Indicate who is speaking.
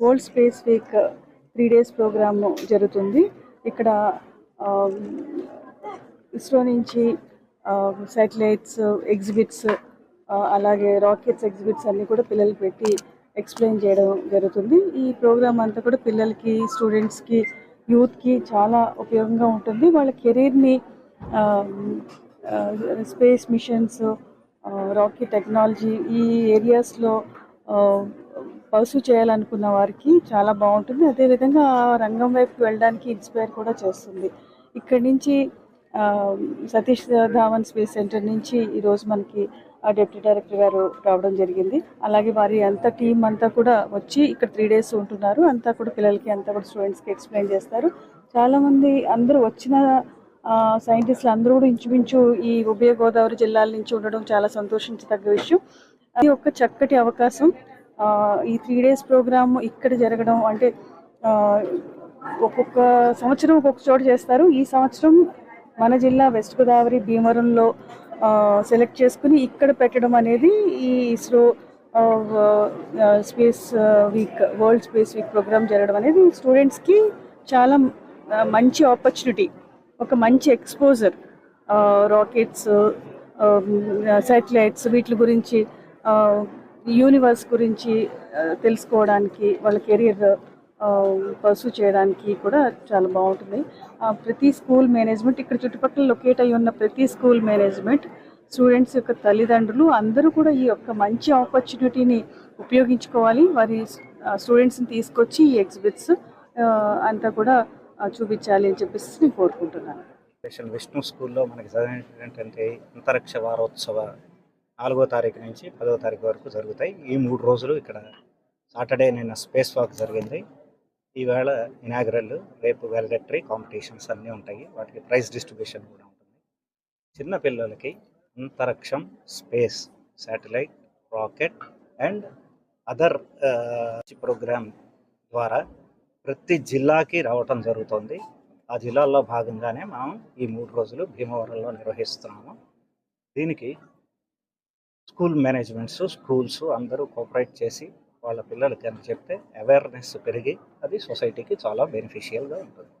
Speaker 1: World space week 3 days programme జరుగుతుంది. ఇక్కడ ఇస్రో నుంచి శాటిలైట్స్ ఎగ్జిబిట్స్, అలాగే రాకెట్స్ ఎగ్జిబిట్స్ అన్నీ కూడా పిల్లలు పెట్టి ఎక్స్ప్లెయిన్ చేయడం జరుగుతుంది. ఈ ప్రోగ్రామ్ అంతా కూడా పిల్లలకి, స్టూడెంట్స్కి, యూత్కి చాలా ఉపయోగంగా ఉంటుంది. వాళ్ళ కెరీర్ని స్పేస్ మిషన్స్, రాకెట్ టెక్నాలజీ ఈ ఏరియాస్లో పర్సూ చేయాలనుకున్న వారికి చాలా బాగుంటుంది. అదేవిధంగా ఆ రంగం వైపు వెళ్ళడానికి ఇన్స్పైర్ కూడా చేస్తుంది. ఇక్కడి నుంచి సతీష్ ధావన్ స్పేస్ సెంటర్ నుంచి ఈరోజు మనకి డిప్యూటీ డైరెక్టర్ గారు రావడం జరిగింది. అలాగే వారి అంతా టీం అంతా కూడా వచ్చి ఇక్కడ 3 days ఉంటున్నారు. అంతా కూడా పిల్లలకి, అంతా కూడా స్టూడెంట్స్కి ఎక్స్ప్లెయిన్ చేస్తారు. చాలామంది అందరూ వచ్చిన సైంటిస్టులు అందరూ కూడా ఇంచుమించు ఈ ఉభయ గోదావరి జిల్లాల నుంచి ఉండడం చాలా సంతోషించదగ్గ విషయం. అది ఒక చక్కటి అవకాశం. ఈ 3 days ప్రోగ్రామ్ ఇక్కడ జరగడం అంటే ఒక్కొక్క సంవత్సరం ఒక్కొక్క చోట చేస్తారు. ఈ సంవత్సరం మన జిల్లా వెస్ట్ గోదావరి భీమవరంలో సెలెక్ట్ చేసుకుని ఇక్కడ పెట్టడం అనేది ఈ ISRO space week, world space week programme జరగడం అనేది స్టూడెంట్స్కి చాలా మంచి ఆపర్చునిటీ, ఒక మంచి ఎక్స్పోజర్. రాకెట్స్, శాటిలైట్స్ వీటి గురించి, యూనివర్స్ గురించి తెలుసుకోవడానికి, వాళ్ళ కెరీర్ పర్సూ చేయడానికి కూడా చాలా బాగుంటుంది. ప్రతి స్కూల్ మేనేజ్మెంట్, ఇక్కడ చుట్టుపక్కల లొకేట్ అయి ఉన్న ప్రతి స్కూల్ మేనేజ్మెంట్, స్టూడెంట్స్ యొక్క తల్లిదండ్రులు అందరూ కూడా ఈ యొక్క మంచి ఆపర్చునిటీని ఉపయోగించుకోవాలి. వారి స్టూడెంట్స్ని తీసుకొచ్చి ఈ ఎగ్జిబిట్స్ అంతా కూడా చూపించాలి అని చెప్పేసి నేను కోరుకుంటున్నాను.
Speaker 2: విష్ణు స్కూల్లో మనకి ఏంటంటే అంతరిక్ష వారోత్సవ 4వ తారీఖు నుంచి 10వ తారీఖు వరకు జరుగుతాయి. ఈ 3 రోజులు ఇక్కడ సాటర్డే నిన్న స్పేస్ వాక్ జరిగింది. ఈవేళ ఇనాగరల్, రేపు వెల్డెటరీ కాంపిటీషన్స్ అన్నీ ఉంటాయి. వాటికి ప్రైజ్ డిస్ట్రిబ్యూషన్ కూడా ఉంటుంది. చిన్నపిల్లలకి అంతరిక్షం, space, satellite, rocket and other programme ద్వారా ప్రతి జిల్లాకి రావటం జరుగుతుంది. ఆ జిల్లాల్లో భాగంగానే మనం ఈ 3 రోజులు భీమవరంలో నిర్వహిస్తున్నాము. దీనికి స్కూల్ మేనేజ్మెంట్స్, స్కూల్స్ అందరూ కోఆపరేట్ చేసి వాళ్ళ పిల్లలకి అని చెప్తే అవేర్నెస్ పెరిగి అది సొసైటీకి చాలా బెనిఫిషియల్గా ఉంటుంది.